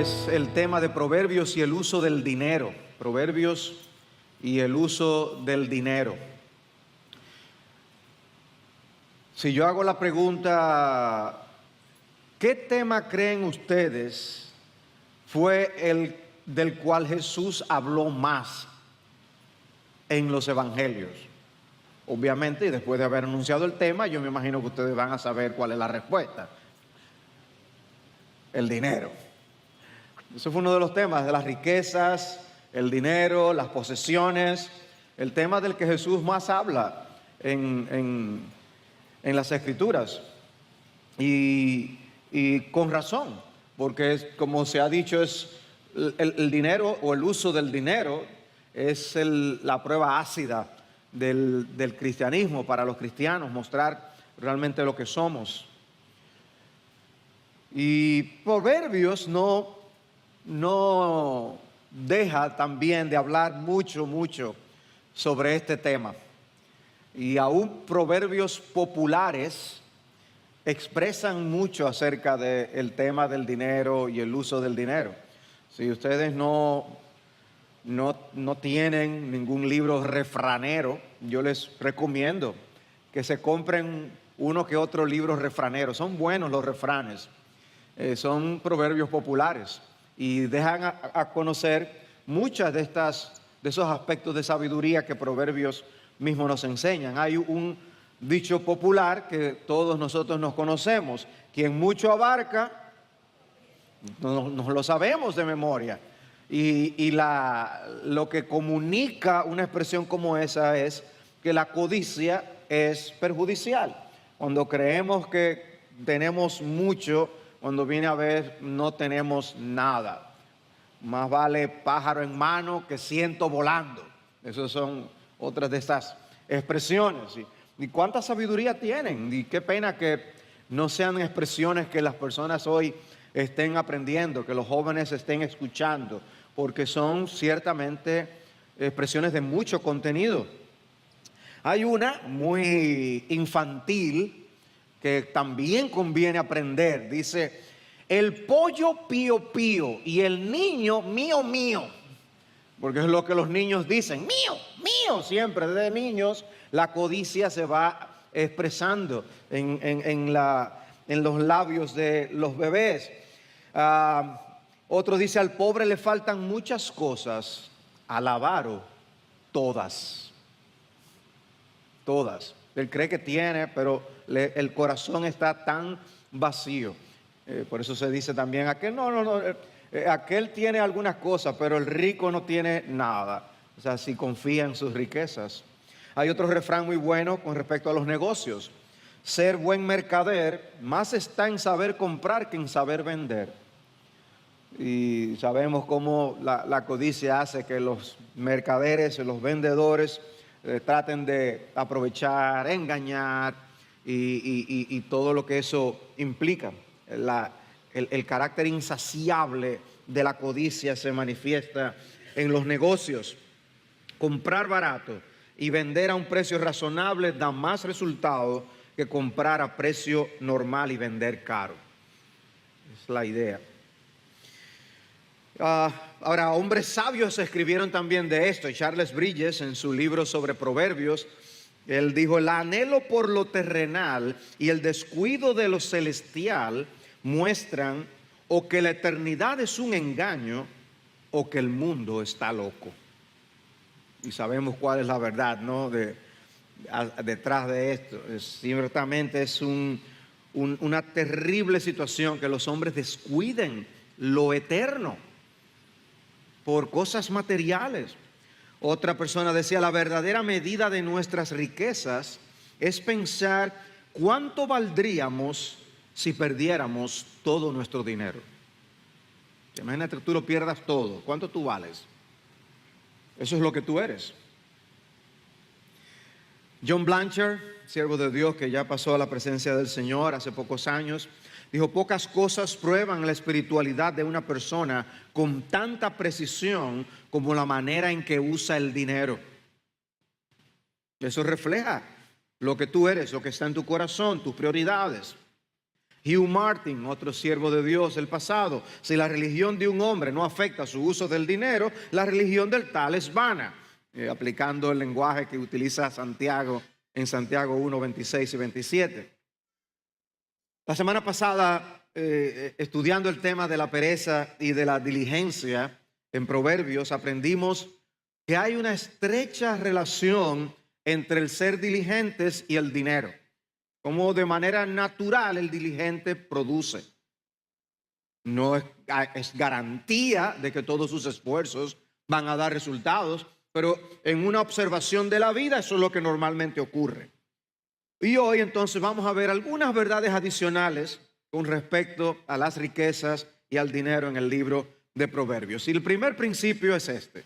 es el tema de Proverbios y el uso del dinero. Proverbios y el uso del dinero. Si yo hago la pregunta, ¿qué tema creen ustedes fue el del cual Jesús habló más en los evangelios? Obviamente, y después de haber anunciado el tema, yo me imagino que ustedes van a saber cuál es la respuesta. El dinero. Eso fue uno de los temas, de las riquezas, el dinero, las posesiones, el tema del que Jesús más habla en las Escrituras. Y con razón, porque es, como se ha dicho, es el dinero o el uso del dinero es la prueba ácida del cristianismo para los cristianos, mostrar realmente lo que somos. Y Proverbios no deja también de hablar mucho sobre este tema. Y aún proverbios populares expresan mucho acerca del tema del dinero y el uso del dinero. Si ustedes no tienen ningún libro refranero, yo les recomiendo que se compren uno que otro libro refranero. Son buenos los refranes. Son proverbios populares y dejan a conocer muchas de esos aspectos de sabiduría que Proverbios mismos nos enseñan. Hay un dicho popular que todos nosotros nos conocemos: quien mucho abarca, nos lo sabemos de memoria. Y lo que comunica una expresión como esa es que la codicia es perjudicial. Cuando creemos que tenemos mucho, cuando viene a ver, no tenemos nada. Más vale pájaro en mano que ciento volando. Esas son otras de estas expresiones. ¿Y cuánta sabiduría tienen? Y qué pena que no sean expresiones que las personas hoy estén aprendiendo, que los jóvenes estén escuchando, porque son ciertamente expresiones de mucho contenido. Hay una muy infantil que también conviene aprender. Dice: el pollo pío pío y el niño mío mío. Porque es lo que los niños dicen: mío, mío. Siempre desde niños la codicia se va expresando en los labios de los bebés. Otro dice: al pobre le faltan muchas cosas, al avaro todas. Todas. Él cree que tiene, pero el corazón está tan vacío. Por eso se dice también: aquel aquel tiene algunas cosas, pero el rico no tiene nada. O sea, si confía en sus riquezas. Hay otro refrán muy bueno con respecto a los negocios: ser buen mercader más está en saber comprar que en saber vender. Y sabemos cómo la codicia hace que los mercaderes, los vendedores, traten de aprovechar, engañar y todo lo que eso implica. El carácter insaciable de la codicia se manifiesta en los negocios. Comprar barato y vender a un precio razonable da más resultado que comprar a precio normal y vender caro. Es la idea. Ahora, hombres sabios escribieron también de esto. Charles Bridges, en su libro sobre Proverbios, él dijo: el anhelo por lo terrenal y el descuido de lo celestial muestran o que la eternidad es un engaño o que el mundo está loco. Y sabemos cuál es la verdad, ¿no? Detrás de esto. Ciertamente es una terrible situación que los hombres descuiden lo eterno por cosas materiales. Otra persona decía: la verdadera medida de nuestras riquezas es pensar cuánto valdríamos si perdiéramos todo nuestro dinero. Imagínate que tú lo pierdas todo. ¿Cuánto tú vales? Eso es lo que tú eres. John Blanchard, siervo de Dios que ya pasó a la presencia del Señor hace pocos años, dijo: pocas cosas prueban la espiritualidad de una persona con tanta precisión como la manera en que usa el dinero. Eso refleja lo que tú eres, lo que está en tu corazón, tus prioridades. Hugh Martin, otro siervo de Dios del pasado: si la religión de un hombre no afecta su uso del dinero, la religión del tal es vana. Aplicando el lenguaje que utiliza Santiago en Santiago 1, 26 y 27. La semana pasada, estudiando el tema de la pereza y de la diligencia en Proverbios, aprendimos que hay una estrecha relación entre el ser diligentes y el dinero. Como de manera natural el diligente produce. No es garantía de que todos sus esfuerzos van a dar resultados, pero en una observación de la vida eso es lo que normalmente ocurre. Y hoy entonces vamos a ver algunas verdades adicionales con respecto a las riquezas y al dinero en el libro de Proverbios. Y el primer principio es este: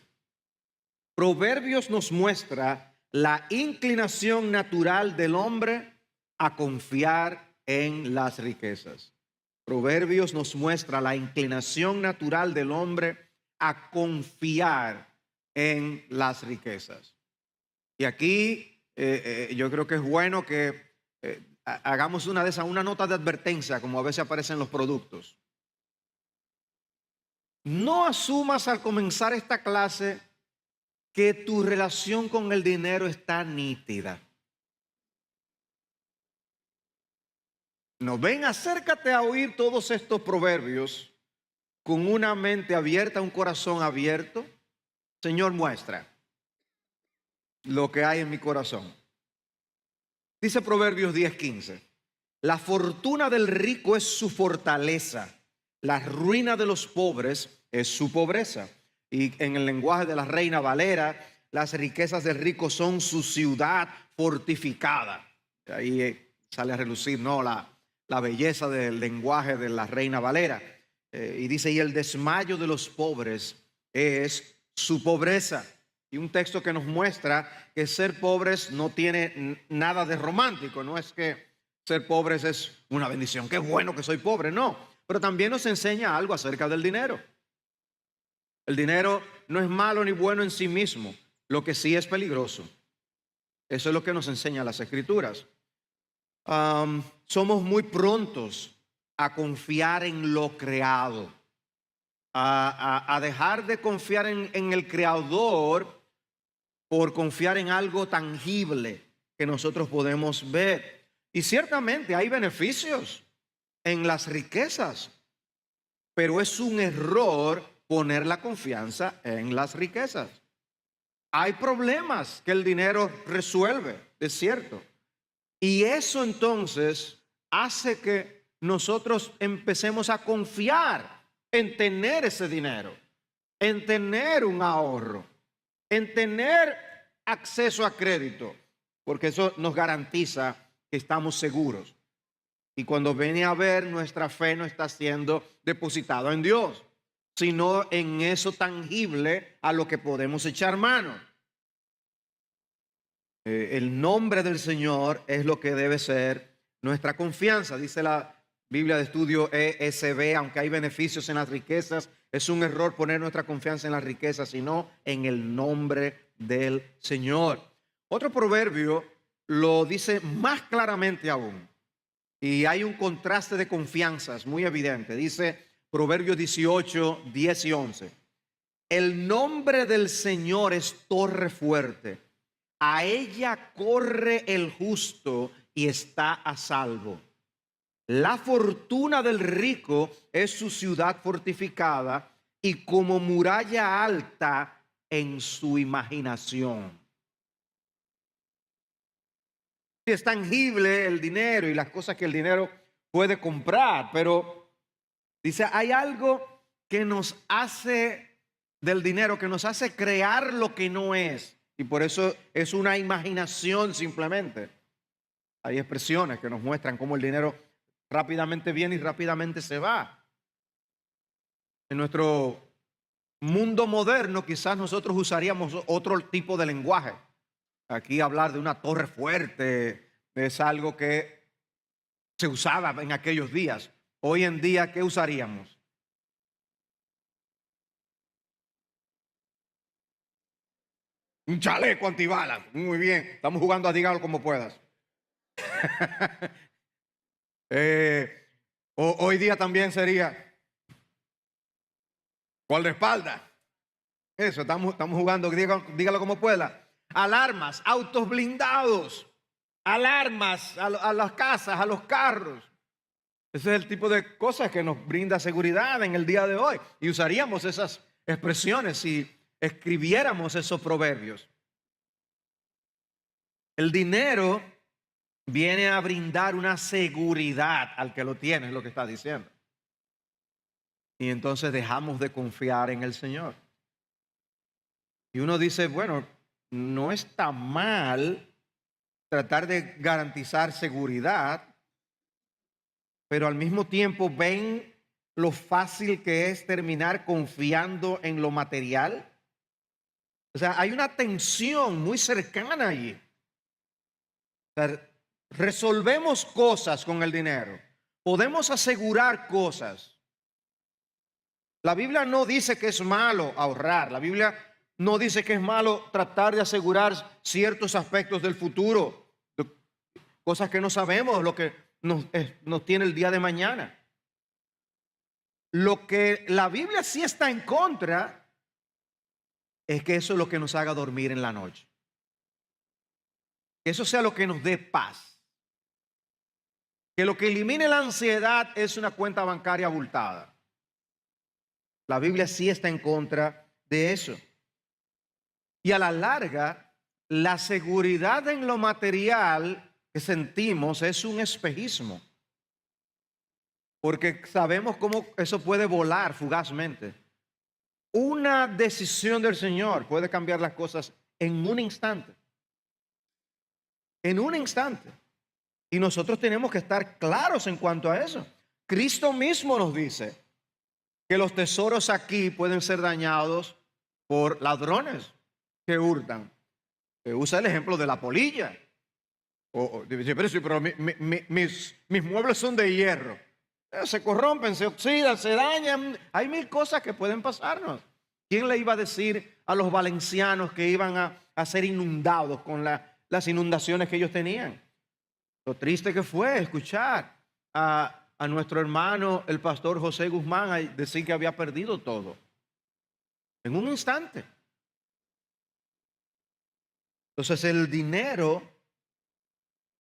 Proverbios nos muestra la inclinación natural del hombre a confiar en las riquezas. Proverbios nos muestra la inclinación natural del hombre a confiar en las riquezas. Y aquí yo creo que es bueno que hagamos una nota de advertencia, como a veces aparecen los productos. No asumas al comenzar esta clase que tu relación con el dinero está nítida. No, ven, acércate a oír todos estos proverbios con una mente abierta, un corazón abierto. Señor, muestra lo que hay en mi corazón. Dice Proverbios 10:15: la fortuna del rico es su fortaleza, la ruina de los pobres es su pobreza. Y en el lenguaje de la Reina Valera, las riquezas del rico son su ciudad fortificada. Ahí sale a relucir, ¿no?, la belleza del lenguaje de la Reina Valera. Y dice: y el desmayo de los pobres es su pobreza. Y un texto que nos muestra que ser pobres no tiene nada de romántico. No es que ser pobres es una bendición, qué bueno que soy pobre, no. Pero también nos enseña algo acerca del dinero. El dinero no es malo ni bueno en sí mismo, lo que sí es peligroso. Eso es lo que nos enseñan las Escrituras. Somos muy prontos a confiar en lo creado, a dejar de confiar en el Creador por confiar en algo tangible que nosotros podemos ver. Y ciertamente hay beneficios en las riquezas, pero es un error poner la confianza en las riquezas. Hay problemas que el dinero resuelve, es cierto. Y eso entonces hace que nosotros empecemos a confiar en tener ese dinero, en tener un ahorro, en tener acceso a crédito, porque eso nos garantiza que estamos seguros. Y cuando viene a ver, nuestra fe no está siendo depositada en Dios, sino en eso tangible a lo que podemos echar mano. El nombre del Señor es lo que debe ser nuestra confianza. Dice la Biblia de Estudio ESV: aunque hay beneficios en las riquezas, es un error poner nuestra confianza en las riquezas, sino en el nombre del Señor. Otro proverbio lo dice más claramente aún, y hay un contraste de confianzas muy evidente. Dice Proverbios 18, 10 y 11: el nombre del Señor es torre fuerte, a ella corre el justo y está a salvo. La fortuna del rico es su ciudad fortificada y como muralla alta en su imaginación. Es tangible el dinero y las cosas que el dinero puede comprar, pero dice, hay algo que nos hace del dinero, que nos hace crear lo que no es, y por eso es una imaginación simplemente. Hay expresiones que nos muestran cómo el dinero rápidamente viene y rápidamente se va. En nuestro mundo moderno quizás nosotros usaríamos otro tipo de lenguaje. Aquí hablar de una torre fuerte es algo que se usaba en aquellos días. Hoy en día, ¿qué usaríamos? Un chaleco antibalas. Muy bien, estamos jugando a dígalo como puedas. O hoy día también sería guardaespaldas. Eso, estamos jugando, dígalo como pueda. Alarmas, autos blindados, alarmas a las casas, a los carros. Ese es el tipo de cosas que nos brinda seguridad en el día de hoy. Y usaríamos esas expresiones si escribiéramos esos proverbios. El dinero viene a brindar una seguridad al que lo tiene, es lo que está diciendo. Y entonces dejamos de confiar en el Señor. Y uno dice, bueno, no está mal tratar de garantizar seguridad, pero al mismo tiempo ven lo fácil que es terminar confiando en lo material. O sea, hay una tensión muy cercana allí. O sea, resolvemos cosas con el dinero. Podemos asegurar cosas. La Biblia no dice que es malo ahorrar. La Biblia no dice que es malo tratar de asegurar ciertos aspectos del futuro. Cosas que no sabemos, lo que nos tiene el día de mañana. Lo que la Biblia sí está en contra es que eso es lo que nos haga dormir en la noche. Que eso sea lo que nos dé paz. Que lo que elimine la ansiedad es una cuenta bancaria abultada. La Biblia sí está en contra de eso. Y a la larga, la seguridad en lo material que sentimos es un espejismo. Porque sabemos cómo eso puede volar fugazmente. Una decisión del Señor puede cambiar las cosas en un instante. En un instante. Y nosotros tenemos que estar claros en cuanto a eso. Cristo mismo nos dice que los tesoros aquí pueden ser dañados por ladrones que hurtan. Usa el ejemplo de la polilla. Pero mis muebles son de hierro. Se corrompen, se oxidan, se dañan. Hay mil cosas que pueden pasarnos. ¿Quién le iba a decir a los valencianos que iban a ser inundados con las inundaciones que ellos tenían? Lo triste que fue escuchar a nuestro hermano, el pastor José Guzmán, decir que había perdido todo. En un instante. Entonces el dinero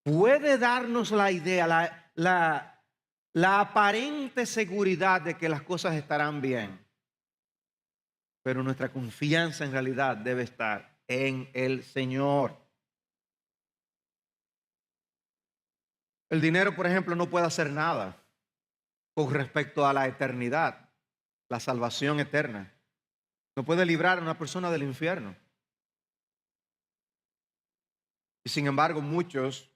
puede darnos la idea, la aparente seguridad de que las cosas estarán bien. Pero nuestra confianza en realidad debe estar en el Señor. El dinero, por ejemplo, no puede hacer nada con respecto a la eternidad, la salvación eterna. No puede librar a una persona del infierno. Y sin embargo, muchos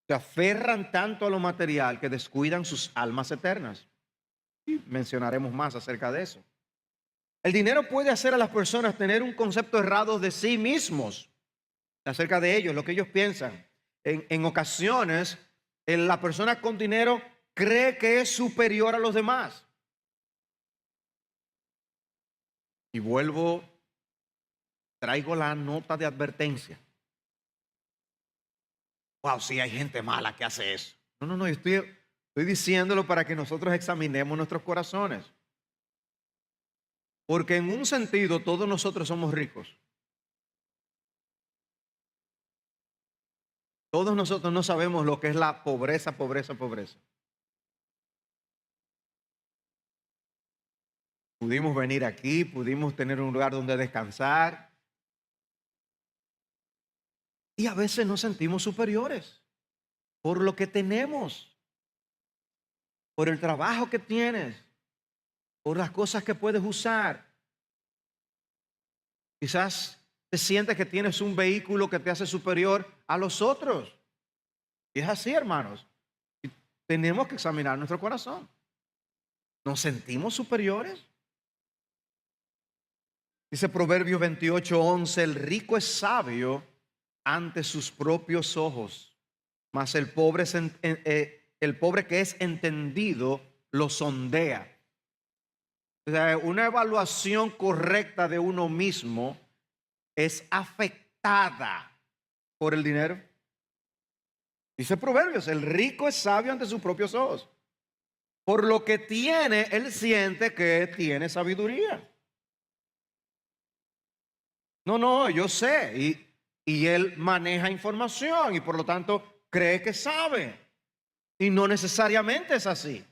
se aferran tanto a lo material que descuidan sus almas eternas. Y mencionaremos más acerca de eso. El dinero puede hacer a las personas tener un concepto errado de sí mismos, acerca de ellos, lo que ellos piensan. En ocasiones, la persona con dinero cree que es superior a los demás. Y traigo la nota de advertencia. Wow, sí, hay gente mala que hace eso. No, estoy diciéndolo para que nosotros examinemos nuestros corazones. Porque en un sentido todos nosotros somos ricos. Todos nosotros no sabemos lo que es la pobreza. Pudimos venir aquí, pudimos tener un lugar donde descansar. Y a veces nos sentimos superiores por lo que tenemos, por el trabajo que tienes, por las cosas que puedes usar. Quizás te sientes que tienes un vehículo que te hace superior a los otros. Y es así, hermanos. Y tenemos que examinar nuestro corazón. ¿Nos sentimos superiores? Dice Proverbios 28:11, el rico es sabio ante sus propios ojos, mas el pobre que es entendido lo sondea. O sea, una evaluación correcta de uno mismo es afectada por el dinero. Dice Proverbios, el rico es sabio ante sus propios ojos. Por lo que tiene, él siente que tiene sabiduría. No, yo sé. Y él maneja información y por lo tanto cree que sabe. Y no necesariamente es así.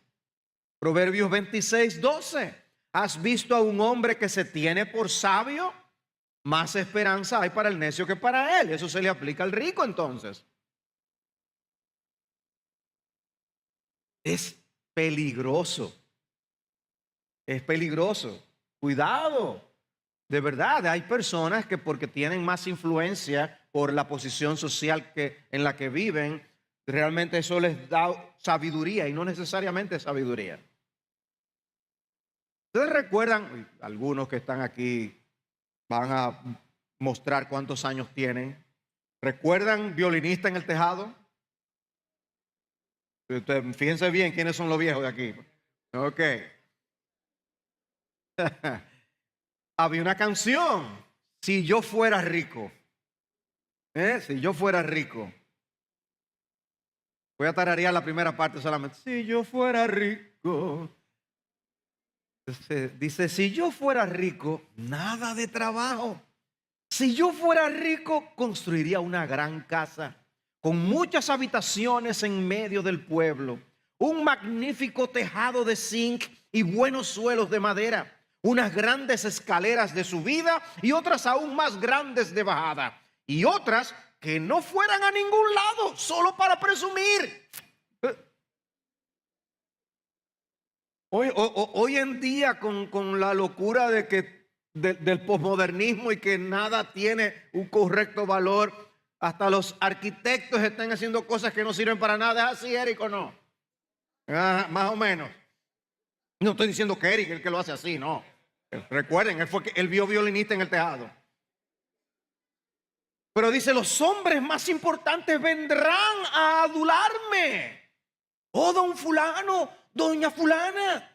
Proverbios 26:12. ¿Has visto a un hombre que se tiene por sabio? Más esperanza hay para el necio que para él. Eso se le aplica al rico entonces. Es peligroso. Es peligroso. Cuidado. De verdad, hay personas que porque tienen más influencia por la posición social en la que viven, realmente eso les da sabiduría y no necesariamente sabiduría. Ustedes recuerdan, algunos que están aquí van a mostrar cuántos años tienen. ¿Recuerdan Violinista en el Tejado? Fíjense bien quiénes son los viejos de aquí. Ok. Había una canción, Si yo fuera rico. Si yo fuera rico. Voy a tararear la primera parte solamente. Si yo fuera rico. Dice, si yo fuera rico, nada de trabajo. Si yo fuera rico, construiría una gran casa con muchas habitaciones en medio del pueblo, un magnífico tejado de zinc y buenos suelos de madera, unas grandes escaleras de subida y otras aún más grandes de bajada, y otras que no fueran a ningún lado, solo para presumir. Hoy en día con la locura de que del posmodernismo y que nada tiene un correcto valor, hasta los arquitectos están haciendo cosas que no sirven para nada. ¿Es así, Eric, o no? Más o menos. No estoy diciendo que Eric es el que lo hace así, no. Recuerden, él vio Violinista en el Tejado. Pero dice, los hombres más importantes vendrán a adularme. Oh, don fulano, doña fulana.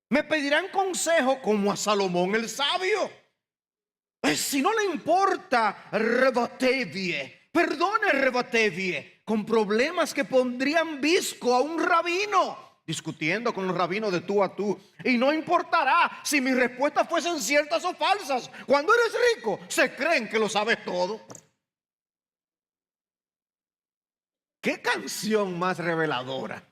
Me pedirán consejo como a Salomón el sabio. Si no le importa Rebatevie, perdone Rebatevie, con problemas que pondrían visco a un rabino, discutiendo con los rabinos de tú a tú. Y no importará si mis respuestas fuesen ciertas o falsas. Cuando eres rico, se creen que lo sabes todo. ¿Qué canción más reveladora?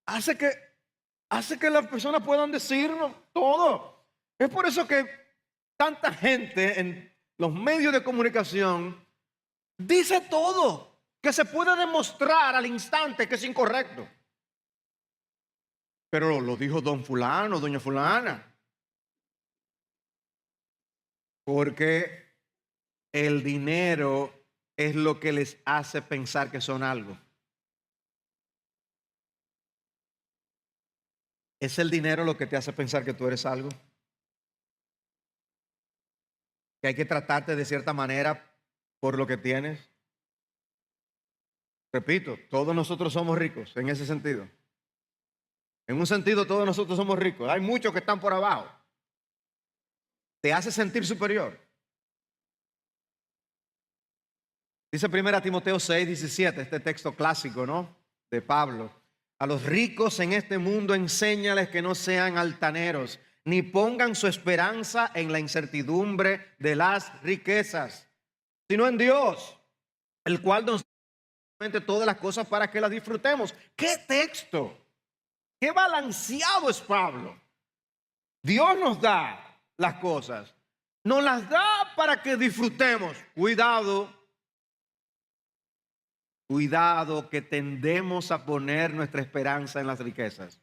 Hace que las personas puedan decirnos todo. Es por eso que tanta gente en los medios de comunicación dice todo, que se puede demostrar al instante que es incorrecto. Pero lo dijo don fulano, doña fulana. Porque el dinero es lo que les hace pensar que son algo. ¿Es el dinero lo que te hace pensar que tú eres algo? Que hay que tratarte de cierta manera por lo que tienes. Repito, todos nosotros somos ricos en ese sentido. En un sentido, todos nosotros somos ricos. Hay muchos que están por abajo. Te hace sentir superior. Dice 1 Timoteo 6:17, este texto clásico, ¿no? De Pablo. A los ricos en este mundo enséñales que no sean altaneros, ni pongan su esperanza en la incertidumbre de las riquezas, sino en Dios, el cual nos da todas las cosas para que las disfrutemos. ¿Qué texto? ¿Qué balanceado es Pablo? Dios nos da las cosas, nos las da para que disfrutemos. Cuidado que tendemos a poner nuestra esperanza en las riquezas.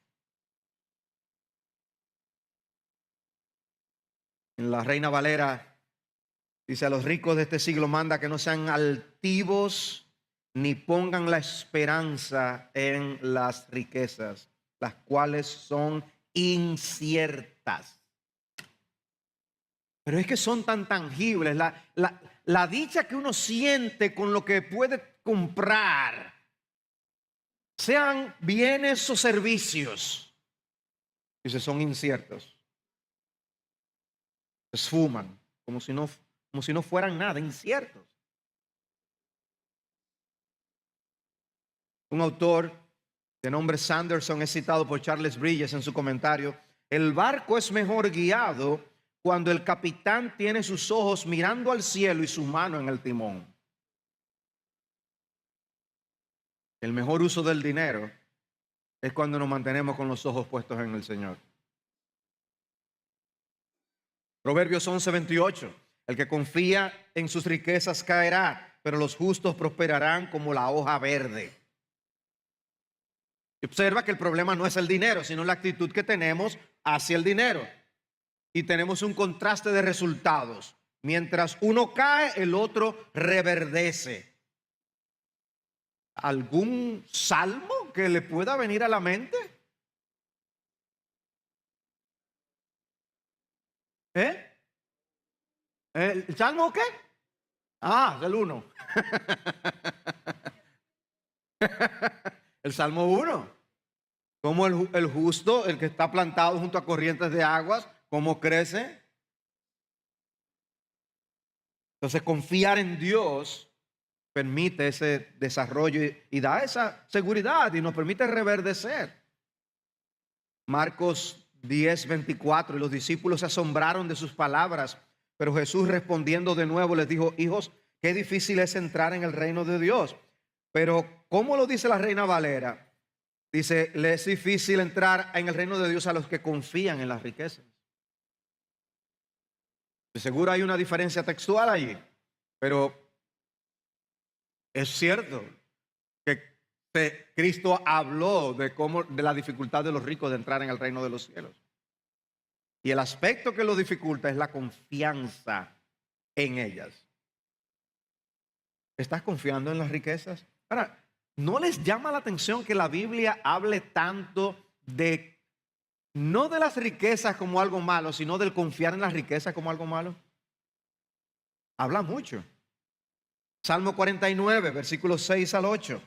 En la Reina Valera dice, a los ricos de este siglo manda que no sean altivos ni pongan la esperanza en las riquezas, las cuales son inciertas. Pero es que son tan tangibles. La dicha que uno siente con lo que puede comprar, sean bienes o servicios, dice, son inciertos. Se esfuman como si no fueran nada, inciertos. Un autor de nombre Sanderson es citado por Charles Bridges en su comentario: el barco es mejor guiado cuando el capitán tiene sus ojos mirando al cielo y su mano en el timón. El mejor uso del dinero es cuando nos mantenemos con los ojos puestos en el Señor. Proverbios 11:28. El que confía en sus riquezas caerá, pero los justos prosperarán como la hoja verde. Observa que el problema no es el dinero, sino la actitud que tenemos hacia el dinero. Y tenemos un contraste de resultados. Mientras uno cae, el otro reverdece. ¿Algún salmo que le pueda venir a la mente? ¿El salmo qué? Es el 1. El salmo 1. Como el justo, el que está plantado junto a corrientes de aguas, cómo crece. Entonces, confiar en Dios permite ese desarrollo y da esa seguridad y nos permite reverdecer. Marcos 10:24. Y los discípulos se asombraron de sus palabras, pero Jesús, respondiendo de nuevo, les dijo: hijos, qué difícil es entrar en el reino de Dios. Pero ¿cómo lo dice la Reina Valera? Dice: le es difícil entrar en el reino de Dios a los que confían en las riquezas. De seguro hay una diferencia textual allí, pero es cierto que Cristo habló de la dificultad de los ricos de entrar en el reino de los cielos. Y el aspecto que lo dificulta es la confianza en ellas. ¿Estás confiando en las riquezas? Ahora, ¿no les llama la atención que la Biblia hable tanto no de las riquezas como algo malo, sino del confiar en las riquezas como algo malo? Habla mucho. Salmo 49, versículos 6 al 8.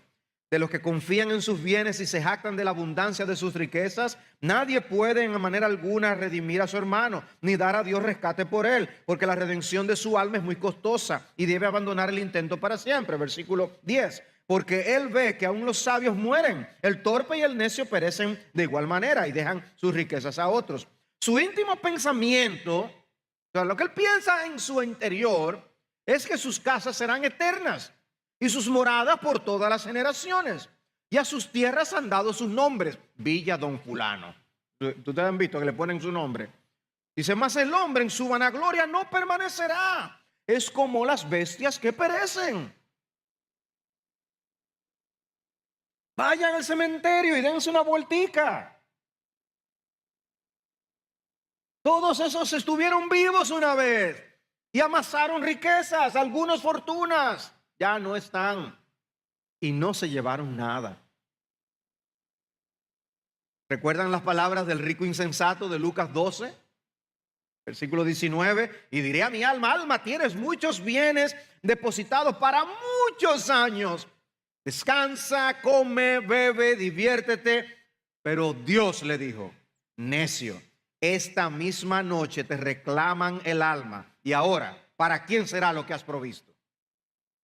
De los que confían en sus bienes y se jactan de la abundancia de sus riquezas, nadie puede en manera alguna redimir a su hermano, ni dar a Dios rescate por él, porque la redención de su alma es muy costosa y debe abandonar el intento para siempre. Versículo 10. Porque él ve que aún los sabios mueren, el torpe y el necio perecen de igual manera y dejan sus riquezas a otros. Su íntimo pensamiento, o sea, lo que él piensa en su interior, es que sus casas serán eternas y sus moradas por todas las generaciones. Y a sus tierras han dado sus nombres: Villa Don Fulano. Ustedes han visto que le ponen su nombre. Dice: mas el hombre en su vanagloria no permanecerá. Es como las bestias que perecen. Vayan al cementerio y dense una vueltica. Todos esos estuvieron vivos una vez y amasaron riquezas, algunos fortunas. Ya no están y no se llevaron nada. ¿Recuerdan las palabras del rico insensato de Lucas 12? Versículo 19. Y diré a mi alma: alma, tienes muchos bienes depositados para muchos años. Descansa, come, bebe, diviértete. Pero Dios le dijo: necio, esta misma noche te reclaman el alma. Y ahora, ¿para quién será lo que has provisto?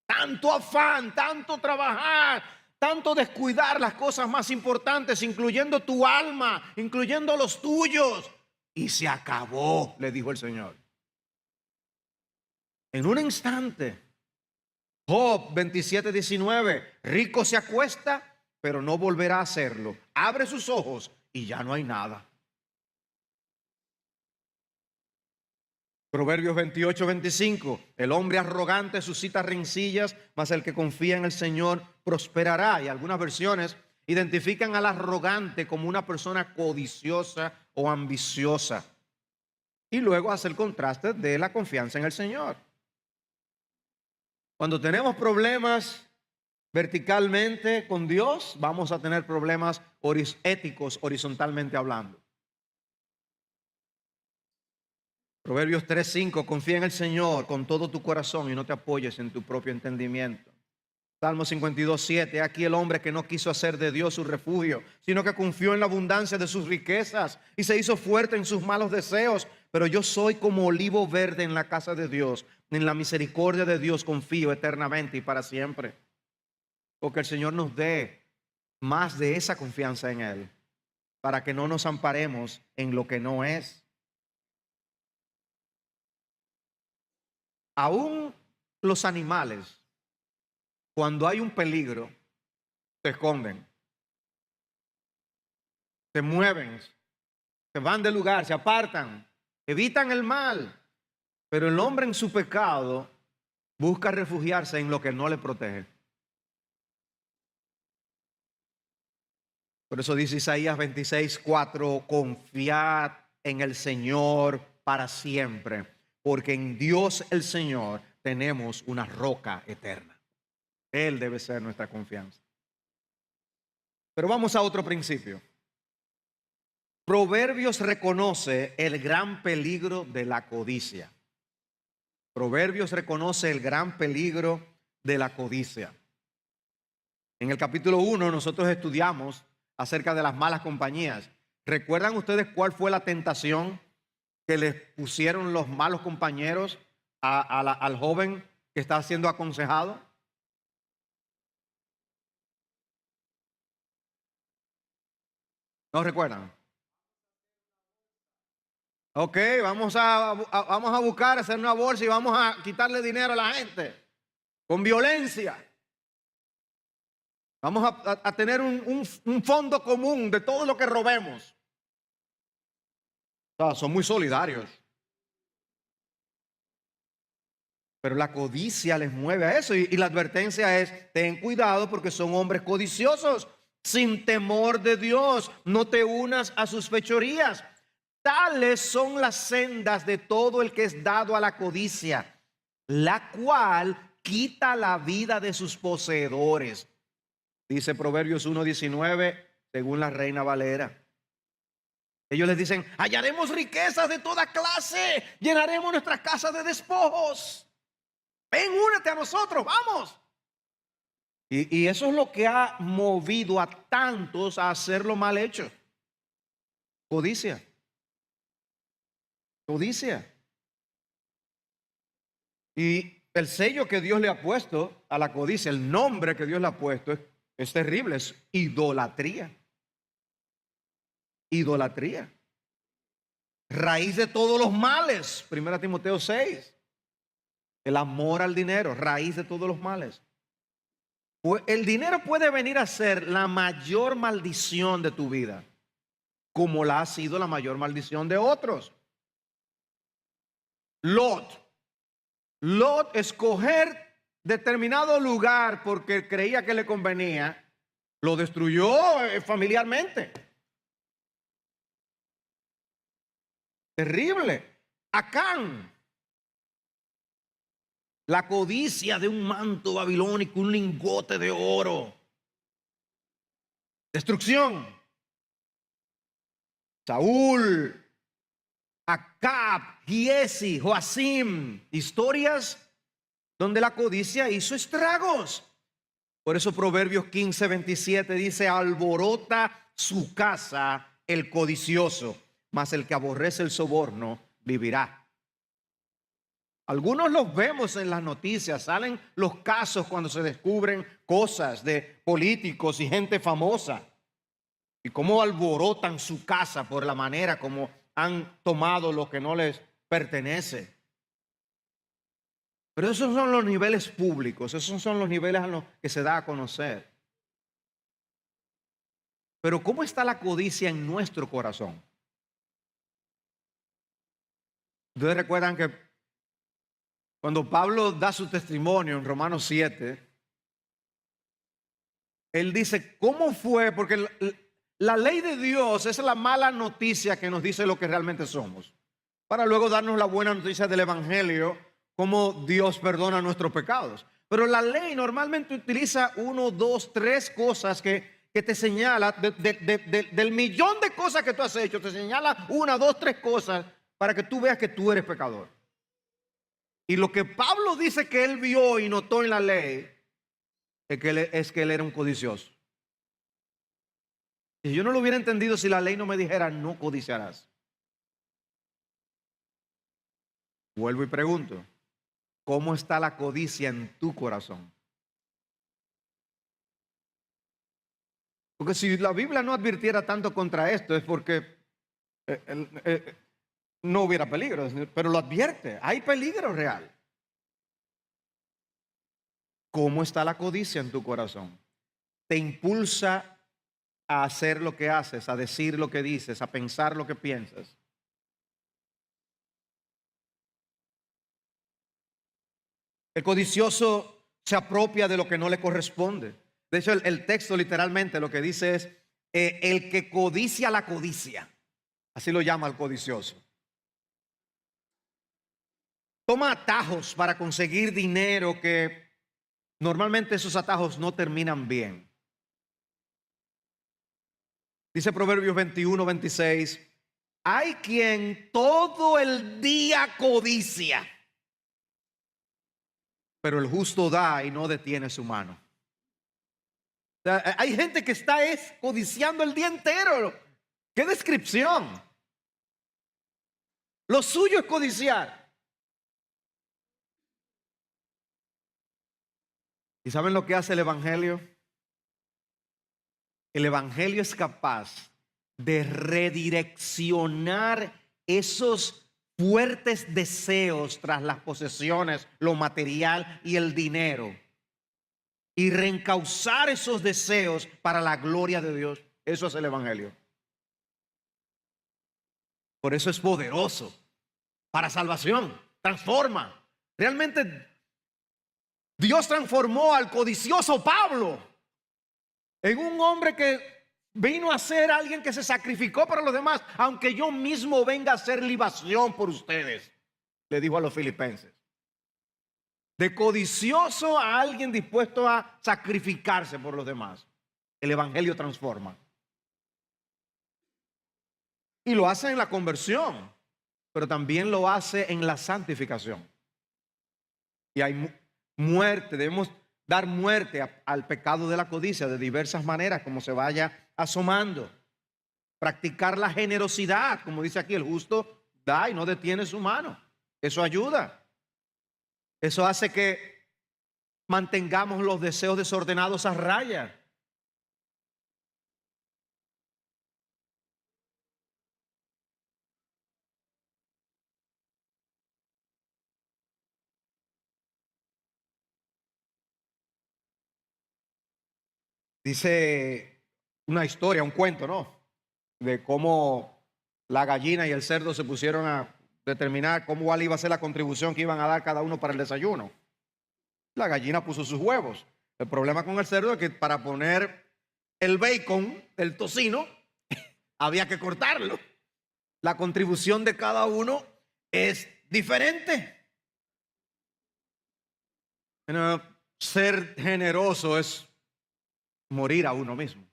Tanto afán, tanto trabajar, tanto descuidar las cosas más importantes, incluyendo tu alma, incluyendo los tuyos. Y se acabó, le dijo el Señor. En un instante. Job 27:19. Rico se acuesta, pero no volverá a hacerlo. Abre sus ojos y ya no hay nada. Proverbios 28:25. El hombre arrogante suscita rencillas, mas el que confía en el Señor prosperará. Y algunas versiones identifican al arrogante como una persona codiciosa o ambiciosa. Y luego hace el contraste de la confianza en el Señor. Cuando tenemos problemas verticalmente con Dios, vamos a tener problemas éticos horizontalmente hablando. Proverbios 3:5. Confía en el Señor con todo tu corazón y no te apoyes en tu propio entendimiento. Salmo 52:7. Aquí el hombre que no quiso hacer de Dios su refugio, sino que confió en la abundancia de sus riquezas y se hizo fuerte en sus malos deseos. Pero yo soy como olivo verde en la casa de Dios. En la misericordia de Dios confío eternamente y para siempre. Porque el Señor nos dé más de esa confianza en Él, para que no nos amparemos en lo que no es. Aún los animales, cuando hay un peligro, se esconden, se mueven, se van del lugar, se apartan, evitan el mal. Pero el hombre en su pecado busca refugiarse en lo que no le protege. Por eso dice Isaías 26:4, confiad en el Señor para siempre, porque en Dios el Señor tenemos una roca eterna. Él debe ser nuestra confianza. Pero vamos a otro principio. Proverbios reconoce el gran peligro de la codicia. Proverbios reconoce el gran peligro de la codicia. En el capítulo 1 nosotros estudiamos acerca de las malas compañías. ¿Recuerdan ustedes cuál fue la tentación que les pusieron los malos compañeros al joven que está siendo aconsejado? ¿No recuerdan? Ok, vamos a buscar, hacer una bolsa y vamos a quitarle dinero a la gente con violencia. Vamos a tener un fondo común de todo lo que robemos. O sea, son muy solidarios. Pero la codicia les mueve a eso. Y la advertencia es, ten cuidado porque son hombres codiciosos, sin temor de Dios. No te unas a sus fechorías. Tales son las sendas de todo el que es dado a la codicia, la cual quita la vida de sus poseedores. Dice Proverbios 1:19, según la Reina Valera. Ellos les dicen, hallaremos riquezas de toda clase, llenaremos nuestras casas de despojos. Ven, únete a nosotros, vamos. Y eso es lo que ha movido a tantos a hacer lo mal hecho. Codicia. Codicia. Y el sello que Dios le ha puesto a la codicia, el nombre que Dios le ha puesto es terrible, es idolatría. Idolatría. Raíz de todos los males. 1 Timoteo 6. El amor al dinero, raíz de todos los males. El dinero puede venir a ser la mayor maldición de tu vida, como la ha sido la mayor maldición de otros. Lot escoger determinado lugar porque creía que le convenía, lo destruyó familiarmente. Terrible. Acán, la codicia de un manto babilónico, un lingote de oro. Destrucción. Saúl, Acab, Giesi, Joacim, historias donde la codicia hizo estragos. Por eso Proverbios 15:27 dice, alborota su casa el codicioso, mas el que aborrece el soborno vivirá. Algunos los vemos en las noticias, salen los casos cuando se descubren cosas de políticos y gente famosa y cómo alborotan su casa por la manera como han tomado lo que no les pertenece. Pero esos son los niveles públicos, esos son los niveles a los que se da a conocer. Pero ¿cómo está la codicia en nuestro corazón? Ustedes recuerdan que cuando Pablo da su testimonio en Romanos 7, él dice, ¿cómo fue? Porque la ley de Dios es la mala noticia que nos dice lo que realmente somos, para luego darnos la buena noticia del Evangelio, cómo Dios perdona nuestros pecados. Pero la ley normalmente utiliza 1, 2, 3 cosas que te señala, del millón de cosas que tú has hecho, te señala 1, 2, 3 cosas para que tú veas que tú eres pecador. Y lo que Pablo dice que él vio y notó en la ley es que él era un codicioso. Y yo no lo hubiera entendido si la ley no me dijera no codiciarás. Vuelvo y pregunto, ¿cómo está la codicia en tu corazón? Porque si la Biblia no advirtiera tanto contra esto es porque no hubiera peligro, pero lo advierte, hay peligro real. ¿Cómo está la codicia en tu corazón? Te impulsa a hacer lo que haces, a decir lo que dices, a pensar lo que piensas. El codicioso se apropia de lo que no le corresponde. De hecho, el texto literalmente lo que dice es, el que codicia la codicia. Así lo llama el codicioso. Toma atajos para conseguir dinero que normalmente esos atajos no terminan bien. Dice Proverbios 21:26, hay quien todo el día codicia, pero el justo da y no detiene su mano. O sea, hay gente que está codiciando el día entero. ¡Qué descripción! Lo suyo es codiciar. ¿Y saben lo que hace el Evangelio? El Evangelio es capaz de redireccionar esos fuertes deseos tras las posesiones, lo material y el dinero, y reencauzar esos deseos para la gloria de Dios. Eso es el Evangelio. Por eso es poderoso para salvación. Transforma. Realmente Dios transformó al codicioso Pablo en un hombre que vino a ser alguien que se sacrificó para los demás, aunque yo mismo venga a hacer libación por ustedes, le dijo a los filipenses. De codicioso a alguien dispuesto a sacrificarse por los demás. El Evangelio transforma. Y lo hace en la conversión, pero también lo hace en la santificación. Y hay muerte, debemos dar muerte al pecado de la codicia de diversas maneras, como se vaya asomando. Practicar la generosidad, como dice aquí, el justo da y no detiene su mano. Eso ayuda. Eso hace que mantengamos los deseos desordenados a raya. Dice una historia, un cuento, ¿no? De cómo la gallina y el cerdo se pusieron a determinar cuál iba a ser la contribución que iban a dar cada uno para el desayuno. La gallina puso sus huevos. El problema con el cerdo es que para poner el bacon, el tocino, había que cortarlo. La contribución de cada uno es diferente. Pero ser generoso es morir a uno mismo.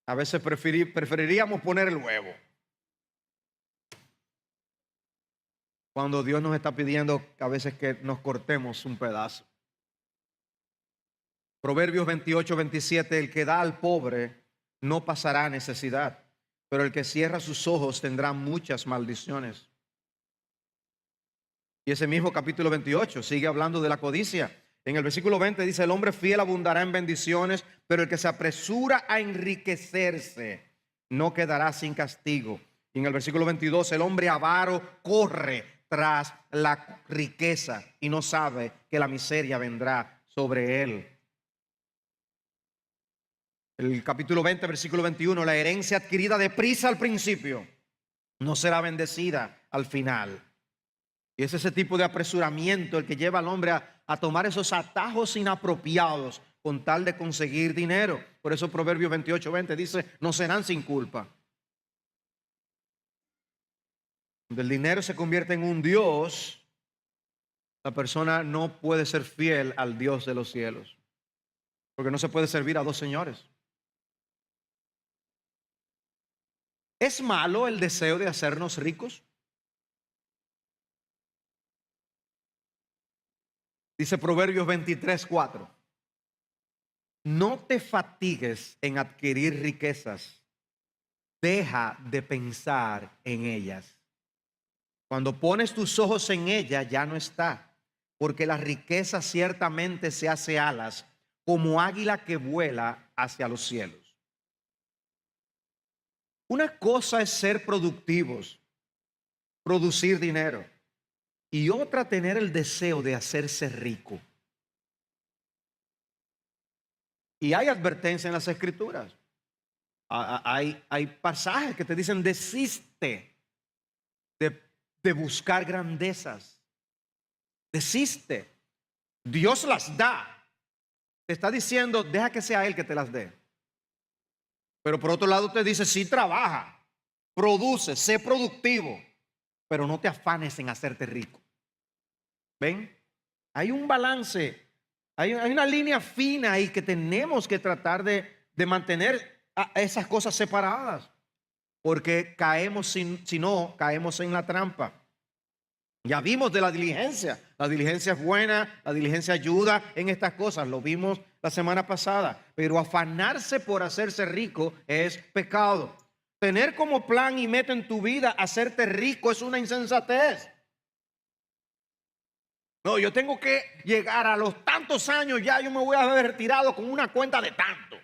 A veces preferiríamos poner el huevo, cuando Dios nos está pidiendo a veces que nos cortemos un pedazo. Proverbios 28:27, el que da al pobre no pasará necesidad, pero el que cierra sus ojos tendrá muchas maldiciones. Y ese mismo capítulo 28 sigue hablando de la codicia. En el versículo 20 dice, el hombre fiel abundará en bendiciones, pero el que se apresura a enriquecerse no quedará sin castigo. Y en el versículo 22, el hombre avaro corre tras la riqueza y no sabe que la miseria vendrá sobre él. El capítulo 20, versículo 21, la herencia adquirida deprisa al principio no será bendecida al final. Y es ese tipo de apresuramiento el que lleva al hombre a tomar esos atajos inapropiados con tal de conseguir dinero. Por eso Proverbios 28:20 dice, no serán sin culpa. Cuando el dinero se convierte en un Dios, la persona no puede ser fiel al Dios de los cielos, porque no se puede servir a dos señores. ¿Es malo el deseo de hacernos ricos? Dice Proverbios 23:4. No te fatigues en adquirir riquezas. Deja de pensar en ellas. Cuando pones tus ojos en ella, ya no está. Porque la riqueza ciertamente se hace alas, como águila que vuela hacia los cielos. Una cosa es ser productivos, producir dinero, y otra tener el deseo de hacerse rico. Y hay advertencia en las Escrituras. Hay pasajes que te dicen: desiste de buscar grandezas. Desiste. Dios las da. Te está diciendo: deja que sea Él que te las dé. Pero por otro lado te dice: sí, trabaja, produce, sé productivo, pero no te afanes en hacerte rico. ¿Ven? Hay un balance, hay una línea fina ahí que tenemos que tratar de mantener a esas cosas separadas, porque caemos, si no, caemos en la trampa. Ya vimos de la diligencia es buena, la diligencia ayuda en estas cosas, lo vimos la semana pasada, pero afanarse por hacerse rico es pecado. Tener como plan y meta en tu vida hacerte rico es una insensatez. No, yo tengo que llegar a los tantos años, ya yo me voy a haber retirado con una cuenta de tanto.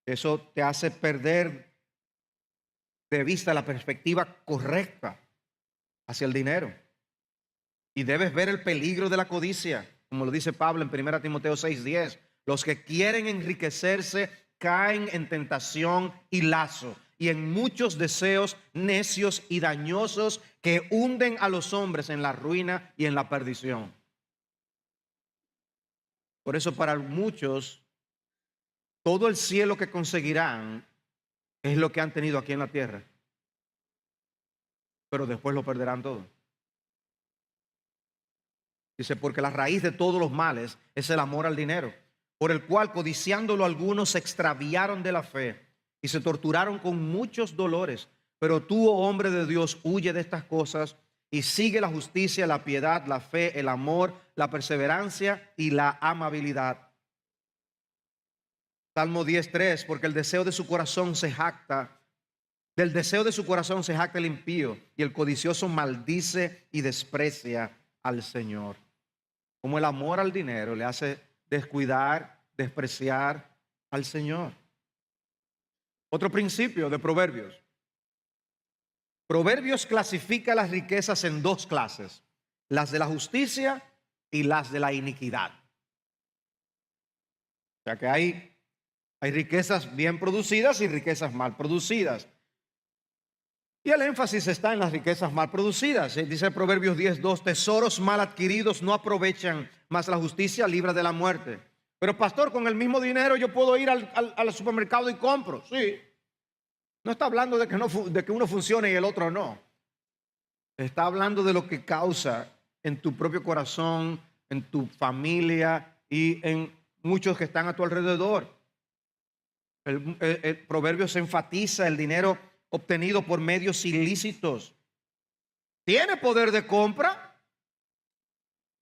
Eso te hace perder de vista la perspectiva correcta hacia el dinero. Y debes ver el peligro de la codicia, como lo dice Pablo en 1 Timoteo 6:10. Los que quieren enriquecerse caen en tentación y lazo, y en muchos deseos necios y dañosos que hunden a los hombres en la ruina y en la perdición. Por eso para muchos, todo el cielo que conseguirán es lo que han tenido aquí en la tierra, pero después lo perderán todo. Dice: porque la raíz de todos los males es el amor al dinero, por el cual, codiciándolo, algunos se extraviaron de la fe y se torturaron con muchos dolores. Pero tú, oh hombre de Dios, huye de estas cosas y sigue la justicia, la piedad, la fe, el amor, la perseverancia y la amabilidad. Salmo 10:3: porque el deseo de su corazón se jacta, del deseo de su corazón se jacta el impío, y el codicioso maldice y desprecia al Señor. Como el amor al dinero le hace descuidar, despreciar al Señor. Otro principio de Proverbios. Proverbios clasifica las riquezas en dos clases: las de la justicia y las de la iniquidad. O sea que hay riquezas bien producidas y riquezas mal producidas. Y el énfasis está en las riquezas mal producidas. Dice Proverbios 10:2: tesoros mal adquiridos no aprovechan, mas la justicia libra de la muerte. Pero pastor, con el mismo dinero yo puedo ir al supermercado y compro. Sí. No está hablando de que uno funcione y el otro no. Está hablando de lo que causa en tu propio corazón, en tu familia y en muchos que están a tu alrededor. El proverbio se enfatiza el dinero obtenido por medios ilícitos. Tiene poder de compra,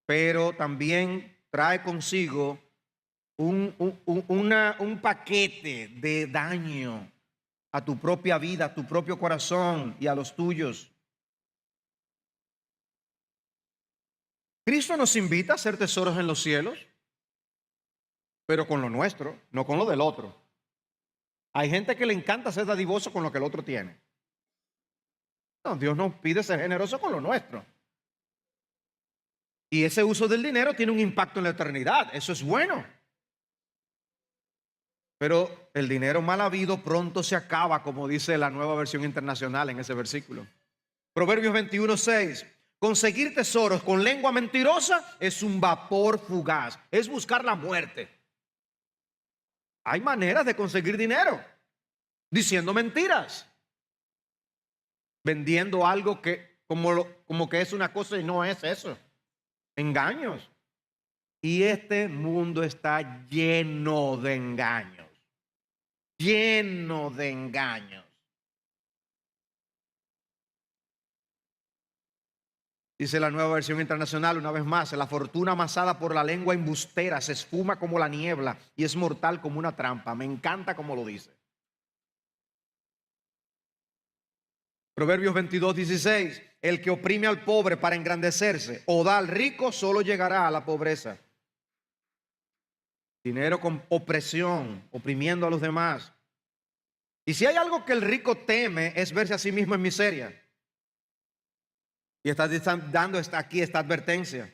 pero también trae consigo un paquete de daño a tu propia vida, a tu propio corazón y a los tuyos. Cristo nos invita a hacer tesoros en los cielos, pero con lo nuestro, no con lo del otro. Hay gente que le encanta ser dadivoso con lo que el otro tiene. No, Dios nos pide ser generoso con lo nuestro. Y ese uso del dinero tiene un impacto en la eternidad. Eso es bueno. Pero el dinero mal habido pronto se acaba, como dice la Nueva Versión Internacional en ese versículo. Proverbios 21:6: conseguir tesoros con lengua mentirosa es un vapor fugaz, es buscar la muerte. Hay maneras de conseguir dinero diciendo mentiras, vendiendo algo que como que es una cosa y no es eso. Engaños. Y este mundo está lleno de engaños. Lleno de engaños. Dice la Nueva Versión Internacional una vez más: la fortuna amasada por la lengua embustera se esfuma como la niebla y es mortal como una trampa. Me encanta como lo dice. Proverbios 22:16: el que oprime al pobre para engrandecerse o da al rico solo llegará a la pobreza. Dinero con opresión, oprimiendo a los demás. Y si hay algo que el rico teme es verse a sí mismo en miseria. Y está dando aquí esta advertencia.